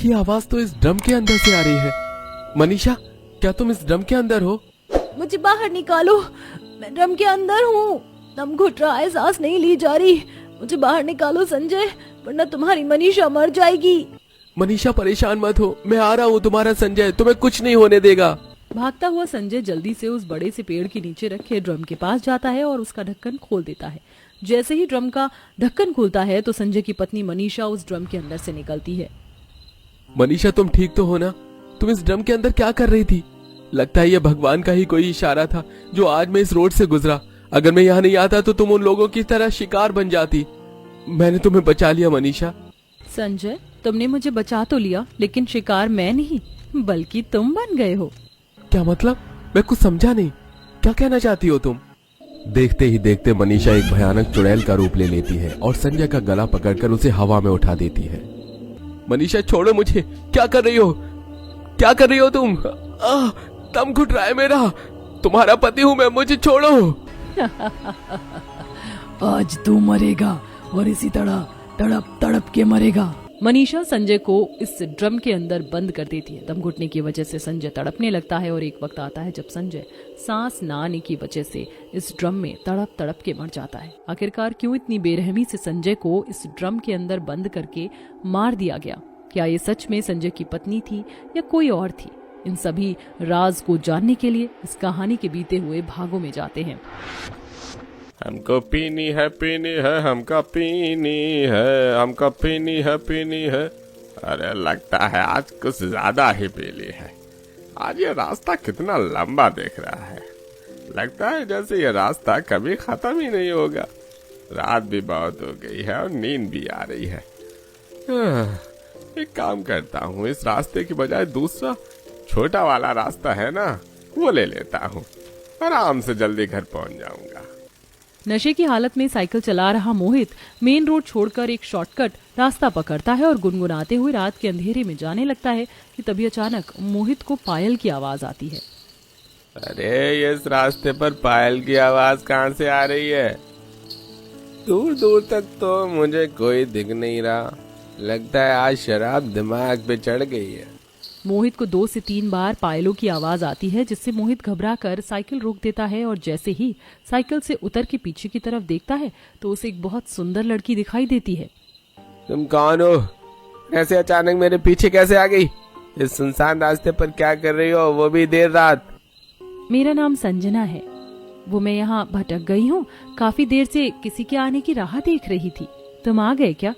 ये आवाज तो इस ड्रम के अंदर से आ रही है। मनीषा, क्या तुम इस ड्रम के अंदर हो? मुझे बाहर निकालो, मैं ड्रम के अंदर हूँ। दम घुट रहा है, सांस नहीं ली जा रही। मुझे बाहर निकालो संजय, वरना तुम्हारी मनीषा मर जाएगी। मनीषा परेशान मत हो, मैं आ रहा हूँ तुम्हारा संजय, तुम्हें कुछ नहीं होने देगा। भागता हुआ संजय जल्दी से उस बड़े से पेड़ के नीचे रखे ड्रम के पास जाता है और उसका ढक्कन खोल देता है। जैसे ही ड्रम का ढक्कन खुलता है तो संजय की पत्नी मनीषा उस ड्रम के अंदर से निकलती है। मनीषा, तुम ठीक तो हो ना? तुम इस ड्रम के अंदर क्या कर रही थी? लगता है ये भगवान का ही कोई इशारा था जो आज मैं इस रोड से गुजरा। अगर मैं यहाँ नहीं आता तो तुम उन लोगों की तरह शिकार बन जाती। मैंने तुम्हें बचा लिया मनीषा। संजय, तुमने मुझे बचा तो लिया, लेकिन शिकार मैं नहीं बल्कि तुम बन गए हो। क्या मतलब? मैं कुछ समझा नहीं, क्या कहना चाहती हो तुम? देखते ही देखते मनीषा एक भयानक चुड़ैल का रूप ले लेती है और संजय का गला पकड़कर उसे हवा में उठा देती है। मनीषा, छोड़ो मुझे, क्या कर रही हो? क्या कर रही हो तुम? दम घुट रहा है मेरा, तुम्हारा पति हूँ मैं, मुझे छोड़ो। आज तू मरेगा और इसी तरह तड़प तड़प के मरेगा। मनीषा संजय को इस ड्रम के अंदर बंद कर देती है। दम घुटने की वजह से संजय तड़पने लगता है और एक वक्त आता है जब संजय सांस न आने की वजह से इस ड्रम में तड़प तड़प के मर जाता है। आखिरकार क्यों इतनी बेरहमी से संजय को इस ड्रम के अंदर बंद करके मार दिया गया? क्या ये सच में संजय की पत्नी थी या कोई और थी? इन सभी राज को जानने के लिए इस कहानी के बीते हुए भागों में जाते हैं। हमको पीनी है हमको पीनी है, हमको पीनी है। अरे लगता है आज कुछ ज्यादा ही पी ली है। आज ये रास्ता कितना लंबा दिख रहा है। लगता है जैसे ये रास्ता कभी खत्म ही नहीं होगा। रात भी बहुत हो गई है और नींद भी आ रही है। एक काम करता हूँ, इस रास्ते की बजाय दूसरा छोटा वाला रास्ता है ना, वो ले लेता हूँ। आराम से जल्दी घर पहुँच जाऊंगा। नशे की हालत में साइकिल चला रहा मोहित मेन रोड छोड़कर एक शॉर्टकट रास्ता पकड़ता है और गुनगुनाते हुए रात के अंधेरे में जाने लगता है कि तभी अचानक मोहित को पायल की आवाज आती है। अरे इस रास्ते पर पायल की आवाज कहाँ से आ रही है? दूर दूर तक तो मुझे कोई दिख नहीं रहा। लगता है आज शराब दिमाग पे चढ़ गई है। मोहित को 2 से 3 बार पायलों की आवाज आती है, जिससे मोहित घबराकर साइकिल रोक देता है और जैसे ही साइकिल से उतर के पीछे की तरफ देखता है तो उसे एक बहुत सुंदर लड़की दिखाई देती है। तुम कौन हो? ऐसे अचानक मेरे पीछे कैसे आ गई? इस सुनसान रास्ते पर क्या कर रही हो, वो भी देर रात? मेरा नाम संजना है। वो मैं यहाँ भटक गई हूँ। काफी देर से किसी के आने की राह देख रही थी। तुम आ गए क्या?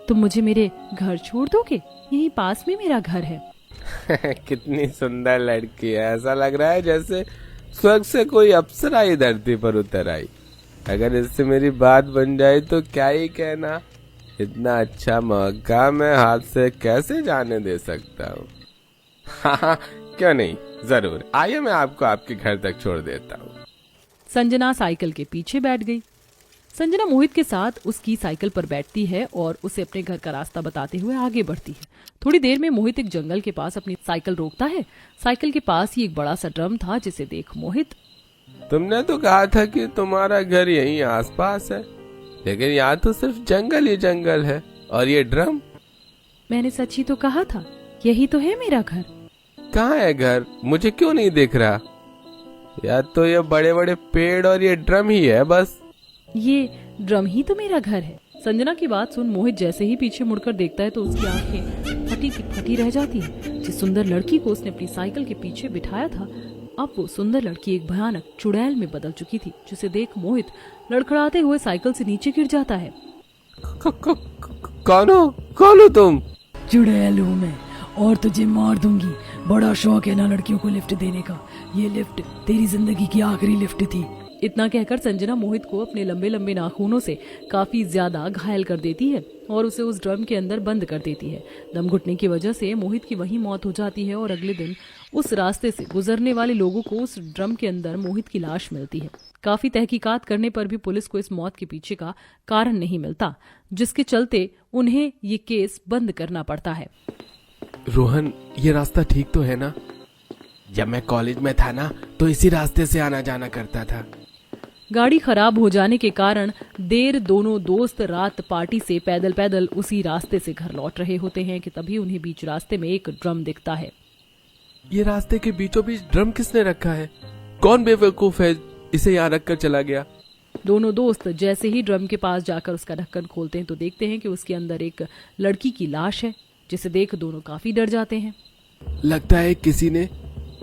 तुम मुझे मेरे घर छोड़ दोगे? यहीं पास में मेरा घर है। कितनी सुंदर लड़की है। ऐसा लग रहा है जैसे स्वर्ग से कोई अप्सरा ही धरती पर उतर आई। अगर इससे मेरी बात बन जाए तो क्या ही कहना। इतना अच्छा मौका मैं हाथ से कैसे जाने दे सकता हूँ। हाँ, क्यों नहीं, जरूर आइए, मैं आपको आपके घर तक छोड़ देता हूँ। संजना साइकिल के पीछे बैठ गई। संजना मोहित के साथ उसकी साइकिल पर बैठती है और उसे अपने घर का रास्ता बताते हुए आगे बढ़ती है। थोड़ी देर में मोहित एक जंगल के पास अपनी साइकिल रोकता है। साइकिल के पास ही एक बड़ा सा ड्रम था, जिसे देख मोहित, तुमने तो कहा था कि तुम्हारा घर यहीं आसपास है, लेकिन यहाँ तो सिर्फ जंगल ही जंगल है। और ये ड्रम? मैंने सच ही तो कहा था, यही तो है मेरा घर। कहाँ है घर? मुझे क्यों नहीं दिख रहा? या तो ये बड़े बड़े पेड़ और ये ड्रम ही है बस। ये ड्रम ही तो मेरा घर है। संजना की बात सुन मोहित जैसे ही पीछे मुड़कर देखता है तो उसकी आंखें फटी की फटी रह जाती है। जिस सुंदर लड़की को उसने अपनी साइकिल के पीछे बिठाया था, अब वो सुंदर लड़की एक भयानक चुड़ैल में बदल चुकी थी, जिसे देख मोहित लड़खड़ाते हुए साइकिल से नीचे गिर जाता है। कौन हो तुम? चुड़ैल हूँ मैं और तुझे मार दूंगी। बड़ा शौक है ना लड़कियों को लिफ्ट देने का। ये लिफ्ट तेरी जिंदगी की आखिरी लिफ्ट थी। इतना कहकर संजना मोहित को अपने लंबे लंबे नाखूनों से काफी ज्यादा घायल कर देती है और उसे उस ड्रम के अंदर बंद कर देती है। दम घुटने की वजह से मोहित की वहीं मौत हो जाती है और अगले दिन उस रास्ते से गुजरने वाले लोगों को उस ड्रम के अंदर मोहित की लाश मिलती है। काफी तहकीकात करने पर भी पुलिस को इस मौत के पीछे का कारण नहीं मिलता, जिसके चलते उन्हें ये केस बंद करना पड़ता है। रोहन, ये रास्ता ठीक तो है ना? जब मैं कॉलेज में था ना तो इसी रास्ते से आना जाना करता था। गाड़ी खराब हो जाने के कारण देर दोनों दोस्त रात पार्टी से पैदल पैदल उसी रास्ते से घर लौट रहे होते हैं कि तभी उन्हें बीच रास्ते में एक ड्रम दिखता है। ये रास्ते के बीचों बीच ड्रम किसने रखा है? कौन बेवकूफ है इसे यहाँ रखकर चला गया? दोनों दोस्त जैसे ही ड्रम के पास जाकर उसका ढक्कन खोलते हैं तो देखते हैं कि उसके अंदर एक लड़की की लाश है, जिसे देख दोनों काफी डर जाते हैं। लगता है किसी ने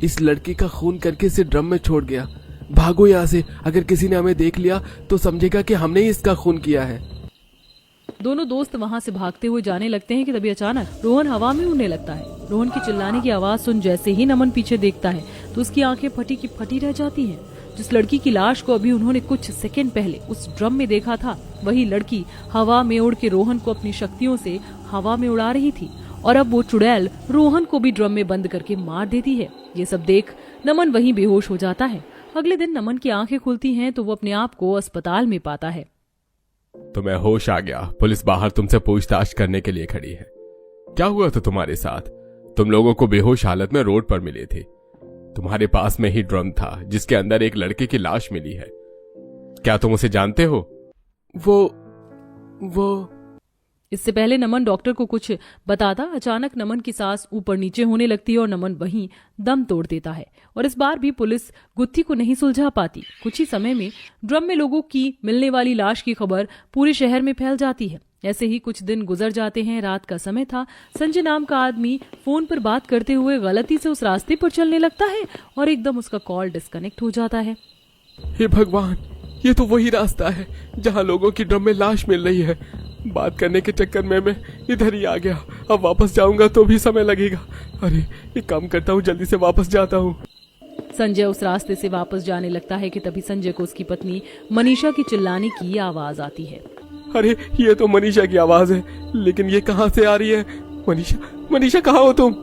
इस लड़की का खून करके इसे ड्रम में छोड़ गया। भागो यहाँ से, अगर किसी ने हमें देख लिया तो समझेगा कि हमने ही इसका खून किया है। दोनों दोस्त वहां से भागते हुए जाने लगते हैं कि तभी अचानक रोहन हवा में उड़ने लगता है। रोहन की चिल्लाने की आवाज सुन जैसे ही नमन पीछे देखता है तो उसकी आंखें फटी की फटी रह जाती हैं। जिस लड़की की लाश को अभी उन्होंने कुछ सेकंड पहले उस ड्रम में देखा था, वही लड़की हवा में उड़ के रोहन को अपनी शक्तियों से हवा में उड़ा रही थी और अब वो चुड़ैल रोहन को भी ड्रम में बंद करके मार देती है। ये सब देख नमन वहीं बेहोश हो जाता है। अगले दिन नमन की आंखें खुलती हैं तो वो अपने आप को अस्पताल में पाता है। तुम्हें होश आ गया। पुलिस बाहर तुमसे पूछताछ करने के लिए खड़ी है। क्या हुआ था तुम्हारे साथ? तुम लोगों को बेहोश हालत में रोड पर मिले थे। तुम्हारे पास में ही ड्रम था जिसके अंदर एक लड़के की लाश मिली है। क्या तुम उसे जानते हो? वो इससे पहले नमन डॉक्टर को कुछ बताता अचानक नमन की सांस ऊपर नीचे होने लगती है और नमन वहीं दम तोड़ देता है। और इस बार भी पुलिस गुत्थी को नहीं सुलझा पाती। कुछ ही समय में ड्रम में लोगों की मिलने वाली लाश की खबर पूरे शहर में फैल जाती है। ऐसे ही कुछ दिन गुजर जाते हैं। रात का समय था। संजय नाम का आदमी फोन पर बात करते हुए गलती से उस रास्ते पर चलने लगता है और एकदम उसका कॉल डिस्कनेक्ट हो जाता है। हे भगवान, ये तो वही रास्ता है जहाँ लोगों की ड्रम में लाश मिल रही है। बात करने के चक्कर में मैं इधर ही आ गया। अब वापस जाऊंगा तो भी समय लगेगा। अरे एक काम करता हूँ, जल्दी से वापस जाता हूँ। संजय उस रास्ते से वापस जाने लगता है कि तभी संजय को उसकी पत्नी मनीषा की चिल्लाने की आवाज आती है। अरे ये तो मनीषा की आवाज है, लेकिन ये कहाँ से आ रही है? मनीषा कहाँ हो तुम?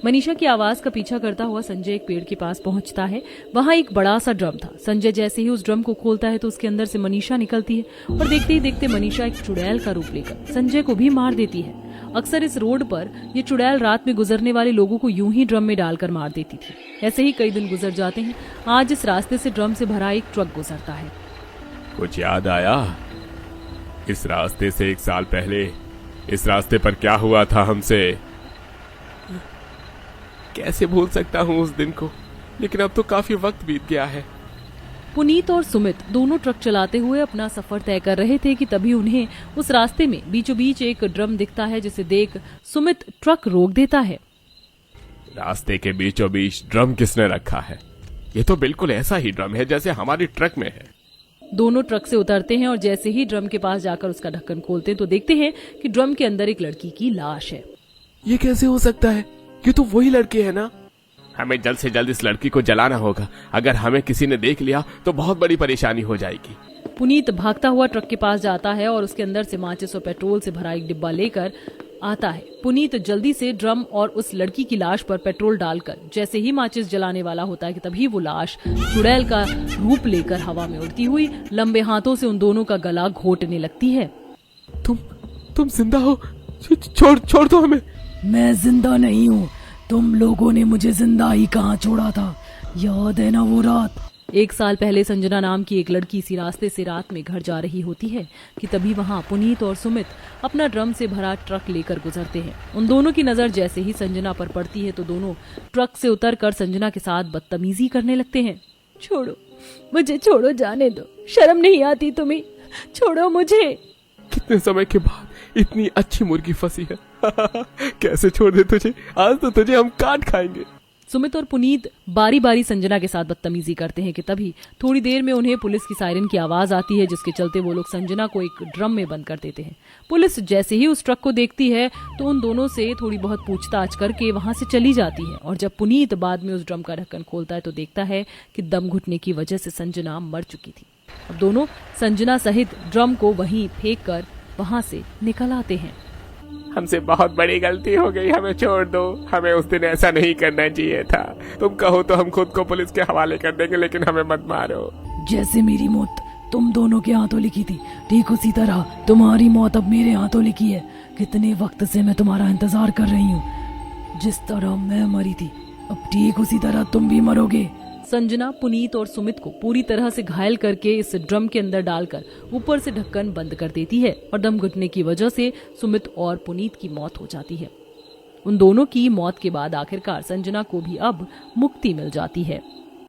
मनीषा की आवाज का पीछा करता हुआ संजय एक पेड़ के पास पहुंचता है। वहां एक बड़ा सा ड्रम था। संजय जैसे ही उस ड्रम को खोलता है तो उसके अंदर से मनीषा निकलती है और देखते ही देखते मनीषा एक चुड़ैल का रूप लेकर संजय को भी मार देती है। अक्सर इस रोड पर ये चुड़ैल रात में गुजरने वाले लोगों को यूं ही ड्रम में डालकर मार देती थी। ऐसे ही कई दिन गुजर जाते हैं। आज इस रास्ते से ड्रम से भरा एक ट्रक गुजरता है। कुछ याद आया? इस रास्ते से 1 साल पहले इस रास्ते पर क्या हुआ था हमसे? कैसे भूल सकता हूँ उस दिन को, लेकिन अब तो काफी वक्त बीत गया है। पुनीत और सुमित दोनों ट्रक चलाते हुए अपना सफर तय कर रहे थे कि तभी उन्हें उस रास्ते में बीचों बीच एक ड्रम दिखता है, जिसे देख सुमित ट्रक रोक देता है। रास्ते के बीचों बीच ड्रम किसने रखा है? ये तो बिल्कुल ऐसा ही ड्रम है जैसे हमारी ट्रक में है। दोनों ट्रक से उतरते हैं और जैसे ही ड्रम के पास जाकर उसका ढक्कन खोलते हैं तो देखते हैं कि ड्रम के अंदर एक लड़की की लाश है। ये कैसे हो सकता है? ये तो वही लड़की है ना? हमें जल्द से जल्द इस लड़की को जलाना होगा। अगर हमें किसी ने देख लिया तो बहुत बड़ी परेशानी हो जाएगी। पुनीत भागता हुआ ट्रक के पास जाता है और उसके अंदर से माचिस और पेट्रोल से भरा एक डिब्बा लेकर आता है। पुनीत जल्दी से ड्रम और उस लड़की की लाश पर पेट्रोल डालकर जैसे ही माचिस जलाने वाला होता है कि तभी वो लाश चुड़ैल का रूप लेकर हवा में उड़ती हुई लंबे हाथों से उन दोनों का गला घोटने लगती है। तुम जिंदा हो? छोड़ दो हमें। मैं जिंदा नहीं हूँ। तुम लोगों ने मुझे जिंदा ही कहाँ छोड़ा था? याद है ना वो रात? 1 साल पहले संजना नाम की एक लड़की इसी रास्ते से रात में घर जा रही होती है कि तभी वहाँ पुनीत और सुमित अपना ड्रम से भरा ट्रक लेकर गुजरते हैं। उन दोनों की नजर जैसे ही संजना पर पड़ती है तो दोनों ट्रक से उतरकर संजना के साथ बदतमीजी करने लगते हैं। छोड़ो मुझे, छोड़ो, जाने दो। शर्म नहीं आती तुम्हें? छोड़ो मुझे। कितने समय के बाद इतनी अच्छी मुर्गी फंसी है। कैसे छोड़ दे तुझे? आज तो तुझे हम काट खाएंगे। सुमित और पुनीत बारी बारी संजना के साथ बदतमीजी करते हैं कि तभी थोड़ी देर में उन्हें पुलिस की सायरन की आवाज आती है, जिसके चलते वो लोग संजना को एक ड्रम में बंद कर देते हैं। पुलिस जैसे ही उस ट्रक को देखती है तो उन दोनों से थोड़ी बहुत पूछताछ करके वहां से चली जाती है। और जब पुनीत बाद में उस ड्रम का ढक्कन खोलता है तो देखता है कि दम घुटने की वजह से संजना मर चुकी थी। अब दोनों संजना सहित ड्रम को वहीं फेंक कर वहां से निकल आते हैं। हमसे बहुत बड़ी गलती हो गई, हमें छोड़ दो। हमें उस दिन ऐसा नहीं करना चाहिए था। तुम कहो तो हम खुद को पुलिस के हवाले कर देंगे, लेकिन हमें मत मारो। जैसे मेरी मौत तुम दोनों के हाथों लिखी थी, ठीक उसी तरह तुम्हारी मौत अब मेरे हाथों लिखी है। कितने वक्त से मैं तुम्हारा इंतजार कर रही हूँ। जिस तरह मैं मरी थी अब ठीक उसी तरह तुम भी मरोगे। संजना पुनीत और सुमित को पूरी तरह से घायल करके इस ड्रम के अंदर डालकर ऊपर से ढक्कन बंद कर देती है और दम घुटने की वजह से सुमित और पुनीत की मौत हो जाती है। उन दोनों की मौत के बाद आखिरकार संजना को भी अब मुक्ति मिल जाती है।